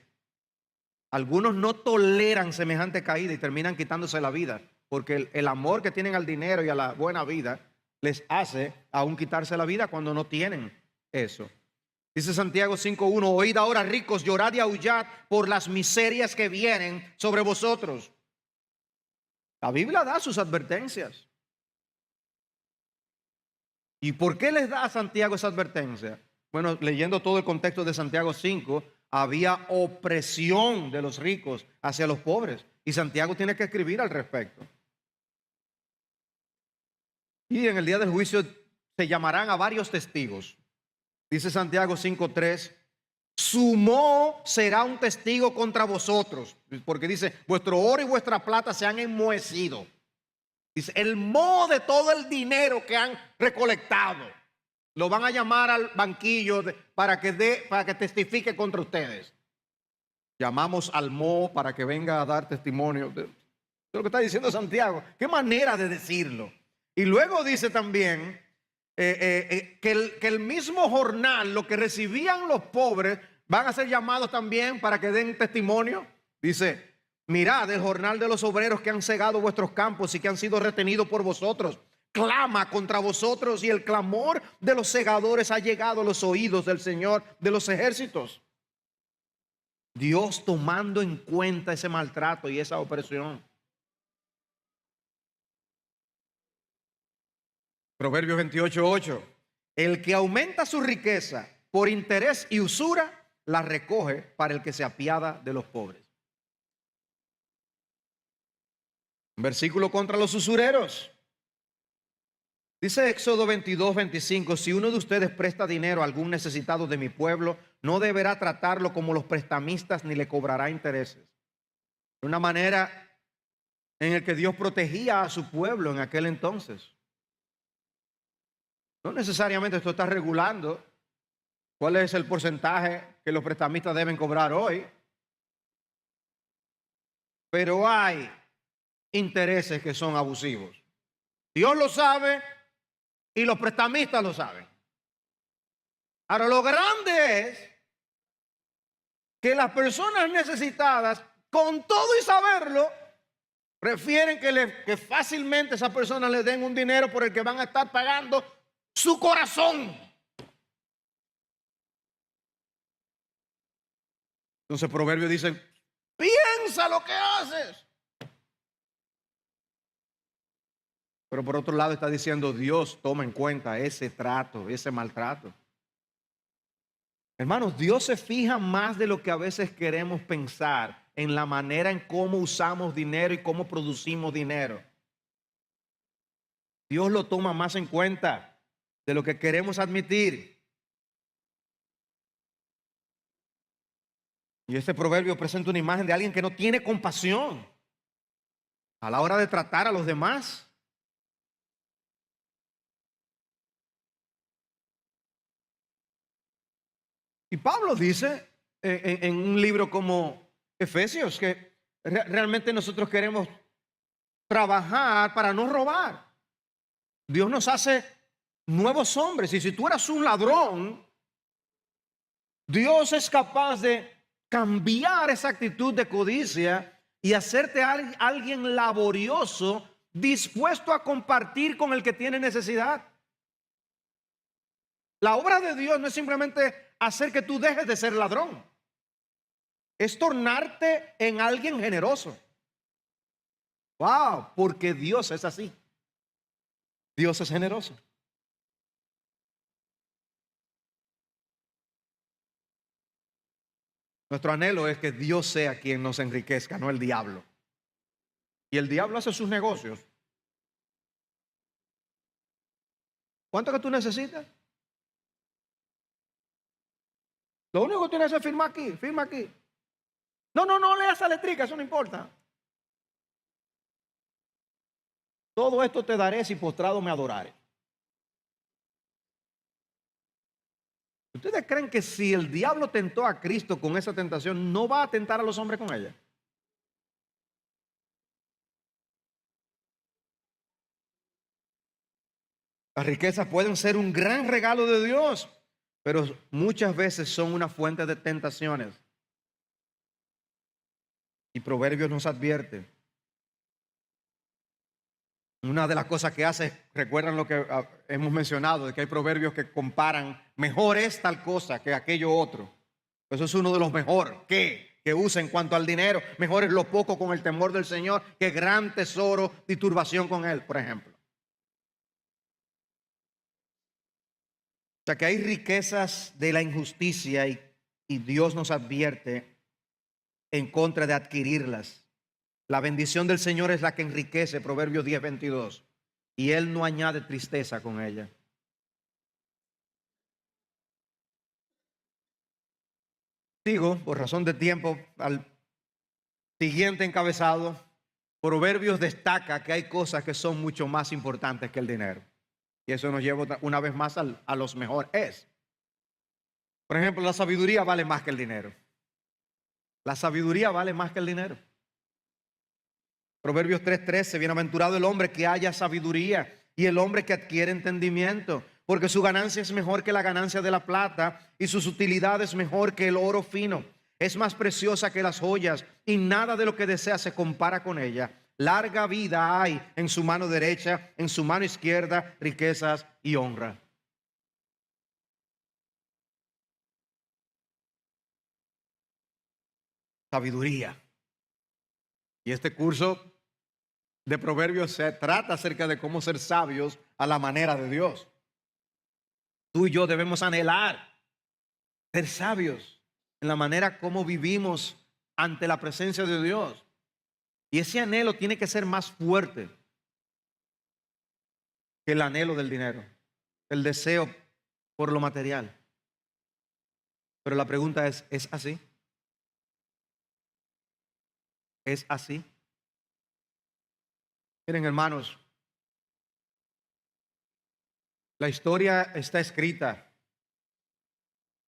Algunos no toleran semejante caída y terminan quitándose la vida, porque el amor que tienen al dinero y a la buena vida les hace aún quitarse la vida cuando no tienen eso. Dice Santiago 5:1, oíd ahora ricos, llorad y aullad por las miserias que vienen sobre vosotros. La Biblia da sus advertencias. ¿Y por qué les da a Santiago esa advertencia? Bueno, leyendo todo el contexto de Santiago 5, había opresión de los ricos hacia los pobres. Y Santiago tiene que escribir al respecto. Y en el día del juicio se llamarán a varios testigos. Dice Santiago 5:3, su moho será un testigo contra vosotros. Porque dice, vuestro oro y vuestra plata se han enmohecido. Dice, el moho de todo el dinero que han recolectado, lo van a llamar al banquillo para que testifique contra ustedes. Llamamos al moho para que venga a dar testimonio. De lo que está diciendo Santiago. Qué manera de decirlo. Y luego dice también que el mismo jornal, lo que recibían los pobres, van a ser llamados también para que den testimonio. Dice, mirad el jornal de los obreros que han cegado vuestros campos y que han sido retenidos por vosotros. Clama contra vosotros y el clamor de los segadores ha llegado a los oídos del Señor de los ejércitos. Dios tomando en cuenta ese maltrato y esa opresión. Proverbios 28:8. El que aumenta su riqueza por interés y usura, la recoge para el que se apiada de los pobres. Un versículo contra los usureros. Dice Éxodo 22:25, si uno de ustedes presta dinero a algún necesitado de mi pueblo, no deberá tratarlo como los prestamistas ni le cobrará intereses. De una manera en la que Dios protegía a su pueblo en aquel entonces. No necesariamente esto está regulando cuál es el porcentaje que los prestamistas deben cobrar hoy, pero hay intereses que son abusivos. Dios lo sabe y los prestamistas lo saben. Ahora, lo grande es que las personas necesitadas, con todo y saberlo, prefieren que fácilmente esas personas les den un dinero por el que van a estar pagando su corazón. Entonces Proverbios dice, piensa lo que haces. Pero por otro lado está diciendo, Dios toma en cuenta ese trato, ese maltrato. Hermanos, Dios se fija más de lo que a veces queremos pensar en la manera en cómo usamos dinero y cómo producimos dinero. Dios lo toma más en cuenta de lo que queremos admitir. Y este proverbio presenta una imagen de alguien que no tiene compasión a la hora de tratar a los demás. Y Pablo dice en un libro como Efesios que realmente nosotros queremos trabajar para no robar. Dios nos hace nuevos hombres. Y si tú eras un ladrón, Dios es capaz de cambiar esa actitud de codicia y hacerte alguien laborioso, dispuesto a compartir con el que tiene necesidad. La obra de Dios no es simplemente hacer que tú dejes de ser ladrón. Es tornarte en alguien generoso. Wow, porque Dios es así. Dios es generoso. Nuestro anhelo es que Dios sea quien nos enriquezca, no el diablo. Y el diablo hace sus negocios. ¿Cuánto que tú necesitas? Lo único que tienes es firmar aquí, firma aquí. No leas esa letrica, eso no importa. Todo esto te daré si postrado me adorare. ¿Ustedes creen que si el diablo tentó a Cristo con esa tentación, no va a tentar a los hombres con ella? Las riquezas pueden ser un gran regalo de Dios, pero muchas veces son una fuente de tentaciones. Y Proverbios nos advierte. Una de las cosas que hace, recuerdan lo que hemos mencionado, de que hay proverbios que comparan, mejor es tal cosa que aquello otro. Eso es uno de los mejores que usa en cuanto al dinero. Mejor es lo poco con el temor del Señor que gran tesoro y turbación con él, por ejemplo. O sea que hay riquezas de la injusticia y Dios nos advierte en contra de adquirirlas. La bendición del Señor es la que enriquece, Proverbios 10:22, y Él no añade tristeza con ella. Sigo, por razón de tiempo, al siguiente encabezado. Proverbios destaca que hay cosas que son mucho más importantes que el dinero. Y eso nos lleva una vez más a los mejores. Por ejemplo, la sabiduría vale más que el dinero. La sabiduría vale más que el dinero. Proverbios 3:13, bienaventurado el hombre que haya sabiduría y el hombre que adquiere entendimiento, porque su ganancia es mejor que la ganancia de la plata y sus utilidades mejor que el oro fino. Es más preciosa que las joyas y nada de lo que desea se compara con ella. Larga vida hay en su mano derecha, en su mano izquierda, riquezas y honra. Sabiduría. Y este curso de Proverbios se trata acerca de cómo ser sabios a la manera de Dios. Tú y yo debemos anhelar ser sabios en la manera como vivimos ante la presencia de Dios. Y ese anhelo tiene que ser más fuerte que el anhelo del dinero, el deseo por lo material. Pero la pregunta ¿es así? ¿Es así? Miren, hermanos, la historia está escrita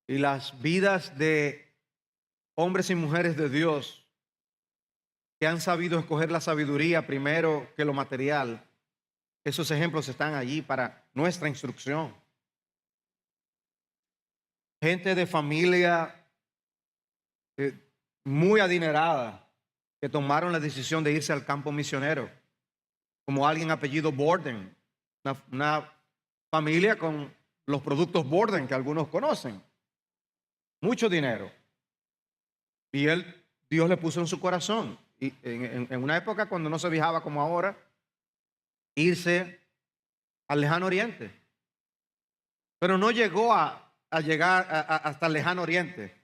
y las vidas de hombres y mujeres de Dios que han sabido escoger la sabiduría primero que lo material, esos ejemplos están allí para nuestra instrucción. Gente de familia muy adinerada que tomaron la decisión de irse al campo misionero, como alguien apellido Borden, una familia con los productos Borden que algunos conocen, mucho dinero. Y Dios le puso en su corazón, y en una época cuando no se viajaba como ahora, irse al lejano oriente. Pero no llegó a llegar hasta el lejano oriente.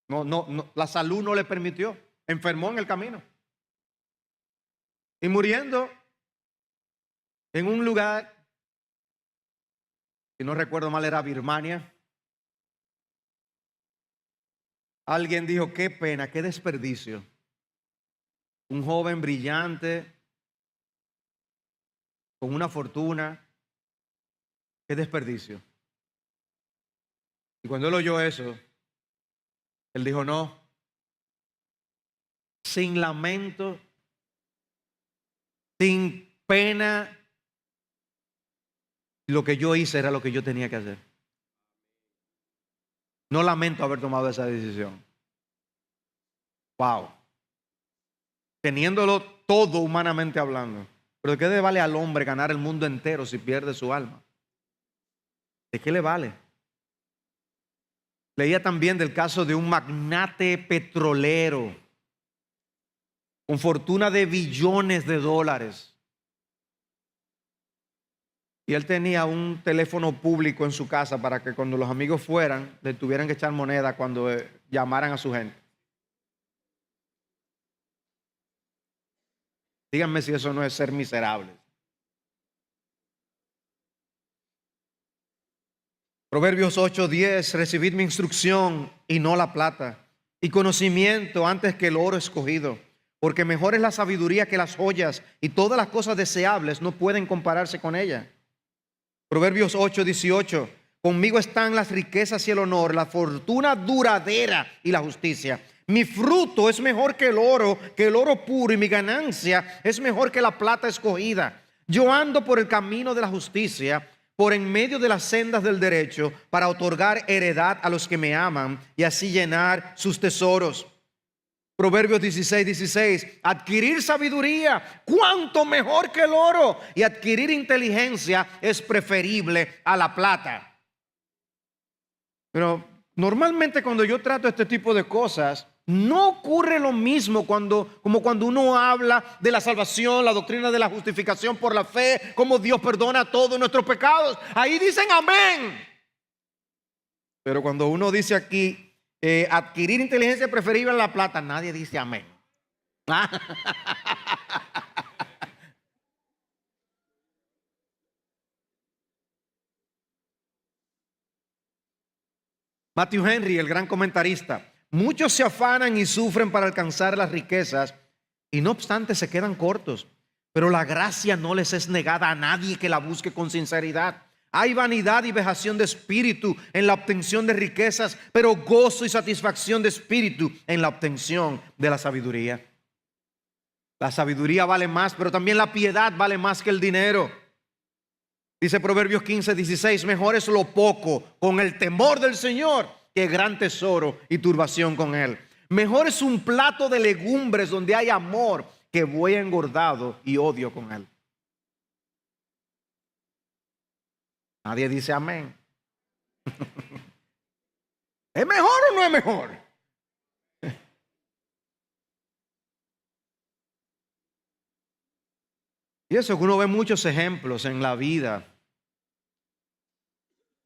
No, la salud no le permitió. Enfermó en el camino. Y muriendo en un lugar, si no recuerdo mal era Birmania, alguien dijo, qué pena, qué desperdicio. Un joven brillante, con una fortuna, qué desperdicio. Y cuando él oyó eso, él dijo, no, sin lamento, sin pena, lo que yo hice era lo que yo tenía que hacer. No lamento haber tomado esa decisión. Wow. Teniéndolo todo humanamente hablando. Pero ¿de qué le vale al hombre ganar el mundo entero si pierde su alma? ¿De qué le vale? Leía también del caso de un magnate petrolero con fortuna de billones de dólares. Y él tenía un teléfono público en su casa para que cuando los amigos fueran, le tuvieran que echar moneda cuando llamaran a su gente. Díganme si eso no es ser miserable. Proverbios 8:10, recibid mi instrucción y no la plata, y conocimiento antes que el oro escogido, porque mejor es la sabiduría que las joyas, y todas las cosas deseables no pueden compararse con ella. Proverbios 8:18, conmigo están las riquezas y el honor, la fortuna duradera y la justicia. Mi fruto es mejor que el oro puro, y mi ganancia es mejor que la plata escogida. Yo ando por el camino de la justicia, por en medio de las sendas del derecho para otorgar heredad a los que me aman y así llenar sus tesoros. Proverbios 16:16, adquirir sabiduría, cuánto mejor que el oro, y adquirir inteligencia es preferible a la plata. Pero normalmente cuando yo trato este tipo de cosas, no ocurre lo mismo como cuando uno habla de la salvación, la doctrina de la justificación por la fe, cómo Dios perdona todos nuestros pecados. Ahí dicen amén. Pero cuando uno dice aquí, adquirir inteligencia preferible a la plata, nadie dice amén. Matthew Henry, el gran comentarista: muchos se afanan y sufren para alcanzar las riquezas y no obstante se quedan cortos, pero la gracia no les es negada a nadie que la busque con sinceridad. Hay vanidad y vejación de espíritu en la obtención de riquezas, pero gozo y satisfacción de espíritu en la obtención de la sabiduría. La sabiduría vale más, pero también la piedad vale más que el dinero. Dice Proverbios 15:16, mejor es lo poco con el temor del Señor que gran tesoro y turbación con él. Mejor es un plato de legumbres donde hay amor que buey engordado y odio con él. Nadie dice amén. ¿Es mejor o no es mejor? Y eso que uno ve muchos ejemplos en la vida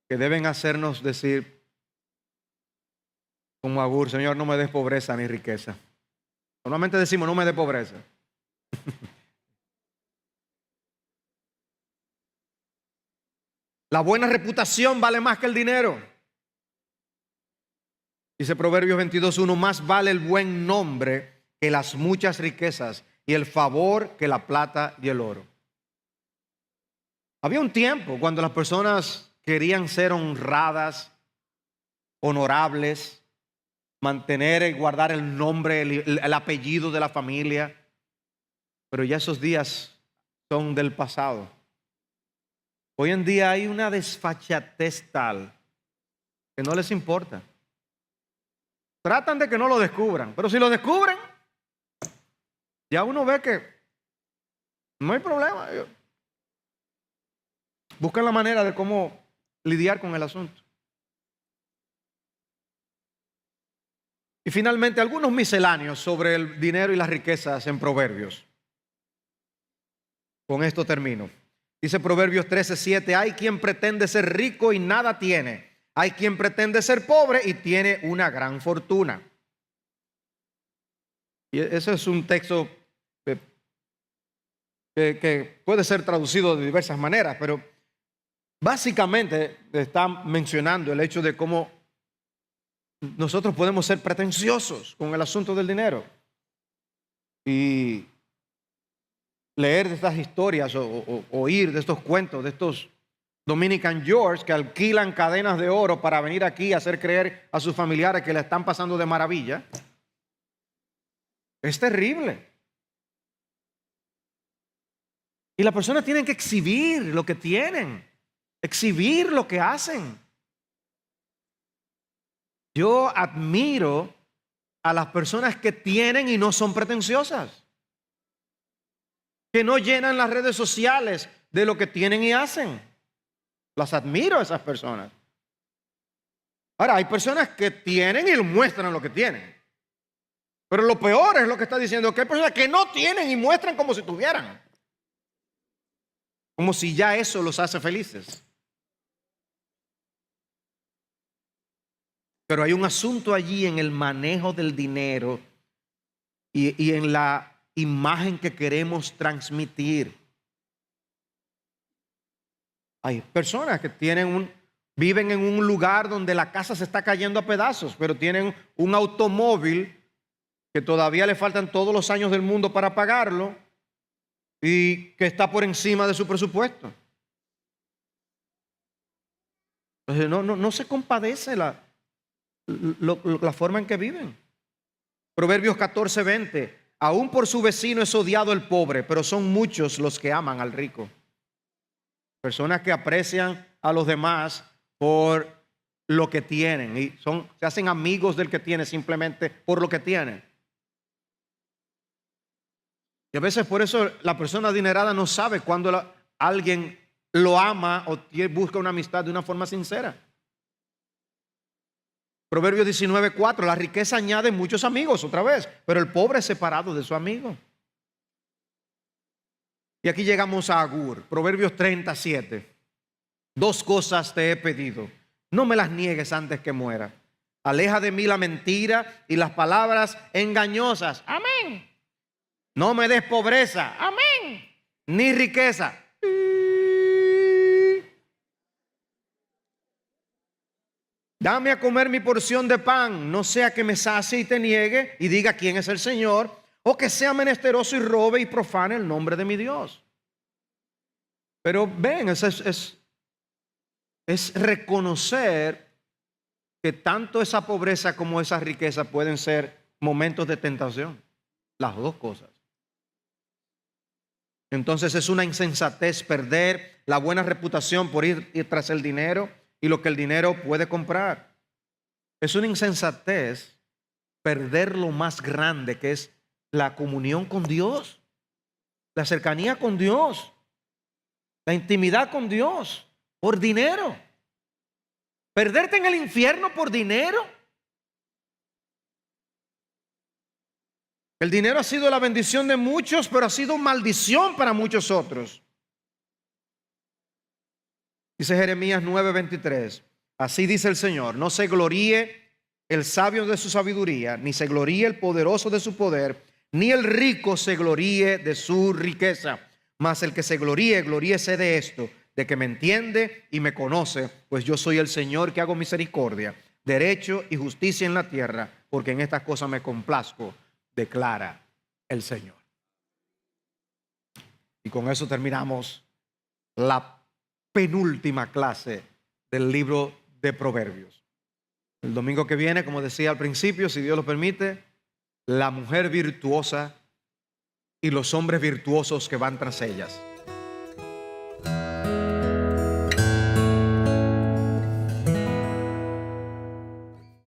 que deben hacernos decir como Agur, Señor, no me des pobreza ni riqueza. Normalmente decimos, no me des pobreza. La buena reputación vale más que el dinero. Dice Proverbios 22:1, más vale el buen nombre que las muchas riquezas y el favor que la plata y el oro. Había un tiempo cuando las personas querían ser honradas, honorables, mantener y guardar el nombre, el apellido de la familia, pero ya esos días son del pasado. Hoy en día hay una desfachatez tal que no les importa. Tratan de que no lo descubran, pero si lo descubren, ya uno ve que no hay problema. Buscan la manera de cómo lidiar con el asunto. Y finalmente, algunos misceláneos sobre el dinero y las riquezas en Proverbios. Con esto termino. Dice Proverbios 13:7, hay quien pretende ser rico y nada tiene. Hay quien pretende ser pobre y tiene una gran fortuna. Y ese es un texto que puede ser traducido de diversas maneras, pero básicamente está mencionando el hecho de cómo nosotros podemos ser pretenciosos con el asunto del dinero. Y leer de estas historias o oír de estos cuentos, de estos Dominican George que alquilan cadenas de oro para venir aquí a hacer creer a sus familiares que le están pasando de maravilla, es terrible. Y las personas tienen que exhibir lo que tienen, exhibir lo que hacen. Yo admiro a las personas que tienen y no son pretenciosas, que no llenan las redes sociales de lo que tienen y hacen. Las admiro a esas personas. Ahora, hay personas que tienen y muestran lo que tienen. Pero lo peor es lo que está diciendo, que hay personas que no tienen y muestran como si tuvieran. Como si ya eso los hace felices. Pero hay un asunto allí en el manejo del dinero y en la imagen que queremos transmitir. Hay personas que viven en un lugar donde la casa se está cayendo a pedazos, pero tienen un automóvil que todavía le faltan todos los años del mundo para pagarlo y que está por encima de su presupuesto. Entonces no se compadece la forma en que viven. Proverbios 14:20, aún por su vecino es odiado el pobre, pero son muchos los que aman al rico. Personas que aprecian a los demás por lo que tienen y se hacen amigos del que tiene simplemente por lo que tienen. Y a veces por eso la persona adinerada no sabe cuando alguien lo ama o busca una amistad de una forma sincera. Proverbios 19:4, la riqueza añade muchos amigos, otra vez, pero el pobre es separado de su amigo. Y aquí llegamos a Agur, Proverbios 37. 2 cosas te he pedido, no me las niegues antes que muera. Aleja de mí la mentira y las palabras engañosas. Amén. No me des pobreza. Amén. Ni riqueza. Dame a comer mi porción de pan, no sea que me sacie y te niegue y diga quién es el Señor, o que sea menesteroso y robe y profane el nombre de mi Dios. Pero ven, es reconocer que tanto esa pobreza como esa riqueza pueden ser momentos de tentación, las dos cosas. Entonces es una insensatez perder la buena reputación por ir tras el dinero y lo que el dinero puede comprar. Es una insensatez perder lo más grande, que es la comunión con Dios, la cercanía con Dios, la intimidad con Dios, por dinero. Perderte en el infierno por dinero. El dinero ha sido la bendición de muchos, pero ha sido maldición para muchos otros. Dice Jeremías 9:23, así dice el Señor, no se gloríe el sabio de su sabiduría, ni se gloríe el poderoso de su poder, ni el rico se gloríe de su riqueza, mas el que se gloríe, gloríese de esto, de que me entiende y me conoce, pues yo soy el Señor que hago misericordia, derecho y justicia en la tierra, porque en estas cosas me complazco, declara el Señor. Y con eso terminamos la penúltima clase del libro de Proverbios. El domingo que viene, como decía al principio, si Dios lo permite, la mujer virtuosa y los hombres virtuosos que van tras ellas.